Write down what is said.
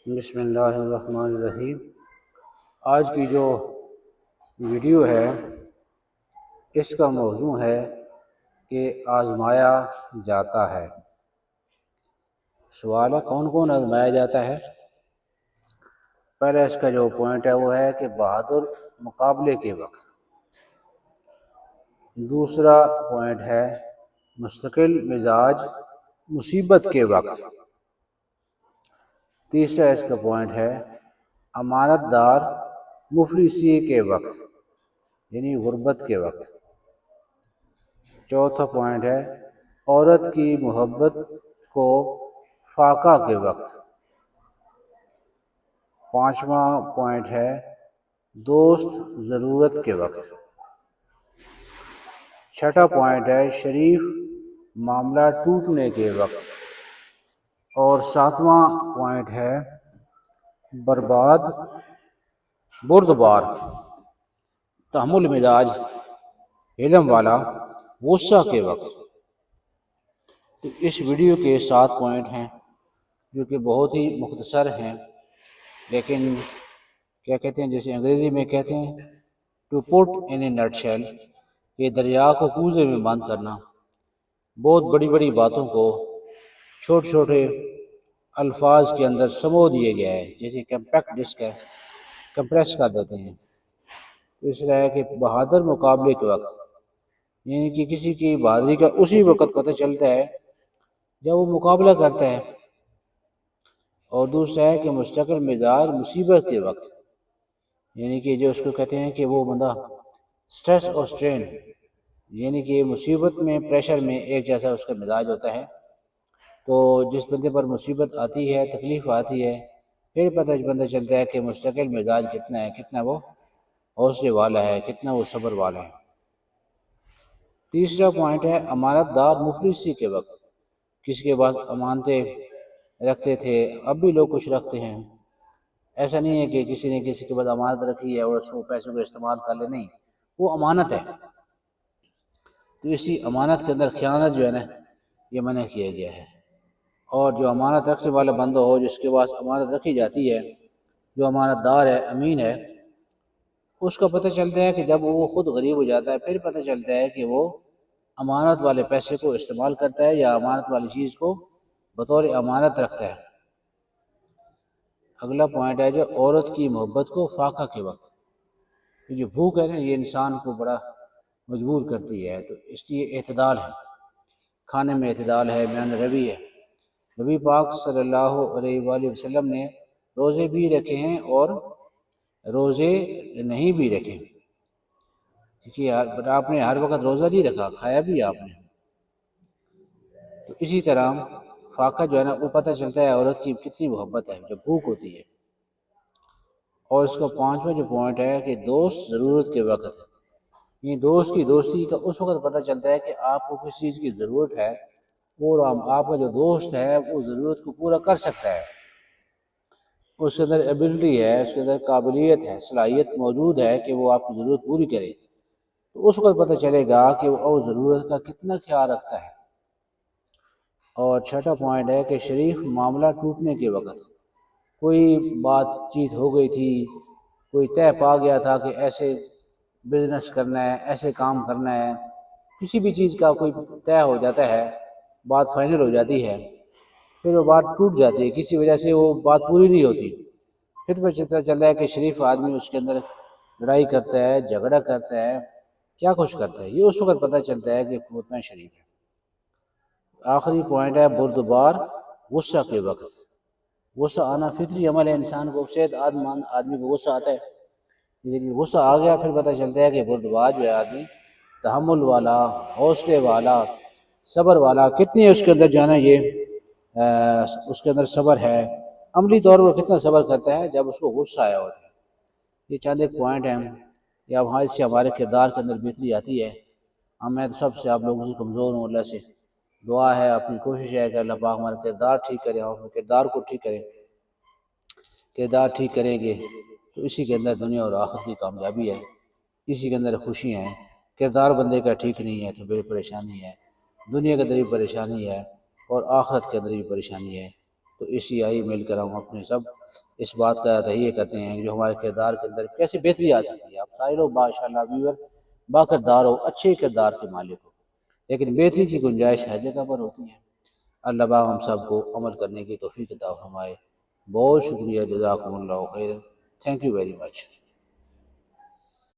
بسم اللہ الرحمن الرحیم۔ آج کی جو ویڈیو ہے اس کا موضوع ہے کہ آزمایا جاتا ہے۔ سوال ہے کون کون آزمایا جاتا ہے؟ پہلے اس کا جو پوائنٹ ہے وہ ہے کہ بہادر مقابلے کے وقت۔ دوسرا پوائنٹ ہے مستقل مزاج مصیبت کے وقت۔ تیسرا اس کا پوائنٹ ہے امانت دار مفلسی کے وقت، یعنی غربت کے وقت۔ چوتھا پوائنٹ ہے عورت کی محبت کو فاقہ کے وقت۔ پانچواں پوائنٹ ہے دوست ضرورت کے وقت۔ چھٹا پوائنٹ ہے شریف معاملہ ٹوٹنے کے وقت۔ اور ساتواں پوائنٹ ہے بردبار تحمل مزاج علم والا غصہ کے وقت۔ تو اس ویڈیو کے 7 پوائنٹ ہیں جو کہ بہت ہی مختصر ہیں، لیکن کیا کہتے ہیں، جیسے انگریزی میں کہتے ہیں to put in a nut shell, یہ دریا کو کوزے میں بند کرنا۔ بہت بڑی بڑی باتوں کو چھوٹے چھوٹے الفاظ کے اندر سمو دیے گیا ہے، جیسے کمپیکٹ ڈسک ہے، کمپریس کر دیتے ہیں۔ اس طرح ہے کہ بہادر مقابلے کے وقت، یعنی کہ کسی کی بہادری کا اسی وقت پتہ چلتا ہے جب وہ مقابلہ کرتا ہے۔ اور دوسرا ہے کہ مستقل مزاج مصیبت کے وقت، یعنی کہ جو اس کو کہتے ہیں کہ وہ بندہ سٹریس اور سٹرین، یعنی کہ مصیبت میں پریشر میں ایک جیسا اس کا مزاج ہوتا ہے۔ تو جس بندے پر مصیبت آتی ہے، تکلیف آتی ہے، پھر بندہ چلتا ہے کہ مستقل مزاج کتنا ہے، کتنا وہ حوصلے والا ہے، کتنا وہ صبر والا ہے۔ تیسرا پوائنٹ ہے امانت دار مفلسی کے وقت۔ کسی کے پاس امانتیں رکھتے تھے، اب بھی لوگ کچھ رکھتے ہیں۔ ایسا نہیں ہے کہ کسی نے کسی کے پاس امانت رکھی ہے اور اس کو پیسوں کو استعمال کر لے، نہیں، وہ امانت ہے۔ تو اسی امانت کے اندر خیانت جو ہے نا، یہ منع کیا گیا ہے۔ اور جو امانت رکھنے والا بندہ ہو، جس کے پاس امانت رکھی جاتی ہے، جو امانت دار ہے، امین ہے، اس کا پتہ چلتا ہے کہ جب وہ خود غریب ہو جاتا ہے، پھر پتہ چلتا ہے کہ وہ امانت والے پیسے کو استعمال کرتا ہے یا امانت والی چیز کو بطور امانت رکھتا ہے۔ اگلا پوائنٹ ہے جو عورت کی محبت کو فاقہ کے وقت۔ یہ جو بھوک ہے نا، یہ انسان کو بڑا مجبور کرتی ہے، تو اس لیے اعتدال ہے، کھانے میں اعتدال ہے، میان روی ہے۔ نبی پاک صلی اللہ علیہ وآلہ وسلم نے روزے بھی رکھے ہیں اور روزے نہیں بھی رکھے، کیونکہ آپ نے ہر وقت روزہ نہیں رکھا، کھایا بھی آپ نے۔ تو اسی طرح فاقہ جو ہے نا، وہ پتہ چلتا ہے عورت کی کتنی محبت ہے جب بھوک ہوتی ہے۔ اور اس کا پانچواں جو پوائنٹ ہے کہ دوست ضرورت کے وقت، یہ دوست کی دوستی کا اس وقت پتہ چلتا ہے کہ آپ کو کس چیز کی ضرورت ہے، اور آپ کا جو دوست ہے وہ ضرورت کو پورا کر سکتا ہے، اس کے اندر ایبلٹی ہے، اس کے اندر قابلیت ہے، صلاحیت موجود ہے کہ وہ آپ کی ضرورت پوری کرے۔ تو اس وقت پتہ چلے گا کہ وہ ضرورت کا کتنا خیال رکھتا ہے۔ اور چھٹا پوائنٹ ہے کہ شریف معاملہ ٹوٹنے کے وقت، کوئی بات چیت ہو گئی تھی، کوئی طے پا گیا تھا کہ ایسے بزنس کرنا ہے، ایسے کام کرنا ہے، کسی بھی چیز کا کوئی طے ہو جاتا ہے، بات فائنل ہو جاتی ہے، پھر وہ بات ٹوٹ جاتی ہے، کسی وجہ سے وہ بات پوری نہیں ہوتی، پھر پتہ چلتا ہے کہ شریف آدمی اس کے اندر لڑائی کرتا ہے، جھگڑا کرتا ہے، کیا کچھ کرتا ہے، یہ اس وقت پتہ چلتا ہے کہ اتنا شریف ہے۔ آخری پوائنٹ ہے بردبار غصہ کے وقت۔ غصہ آنا فطری عمل ہے، انسان کو صحت آدمی کو غصہ آتا ہے، لیکن غصہ آ گیا پھر پتہ چلتا ہے کہ بردبار جو ہے آدمی تحمل والا، حوصلے والا، صبر والا، کتنی اس کے اندر جو ہے نا یہ اس کے اندر صبر ہے، عملی طور پر کتنا صبر کرتا ہے جب اس کو غصہ آیا ہوتا ہے۔ یہ چند ایک پوائنٹ ہیں، یا وہاں اس سے ہمارے کردار کے اندر بہتری آتی ہے۔ میں سب سے آپ لوگوں سے کمزور ہوں، اللہ سے دعا ہے، اپنی کوشش ہے کہ اللہ پاک ہمارا کردار ٹھیک کرے، اور اپنے کردار کو ٹھیک کرے۔ کردار ٹھیک کریں گے تو اسی کے اندر دنیا اور آخرت کی کامیابی ہے، اسی کے اندر خوشی ہیں۔ کردار بندے کا ٹھیک نہیں ہے تو بڑی پریشانی ہے، دنیا کے اندر بھی پریشانی ہے اور آخرت کے اندر بھی پریشانی ہے۔ تو اسی آئی مل کر ہم اپنے سب اس بات کا تہیہ کرتے ہیں کہ جو ہمارے کردار کے اندر کیسے بہتری آ سکتی ہے. آپ سارے لوگ ماشاءاللہ ویور با کردار ہو، اچھے کردار کے مالک ہو، لیکن بہتری کی گنجائش ہر جگہ پر ہوتی ہے. اللہ پاک ہم سب کو عمل کرنے کی توفیق عطا فرمائے. بہت شکریہ، جزاکم اللہ خیر. Thank you very much.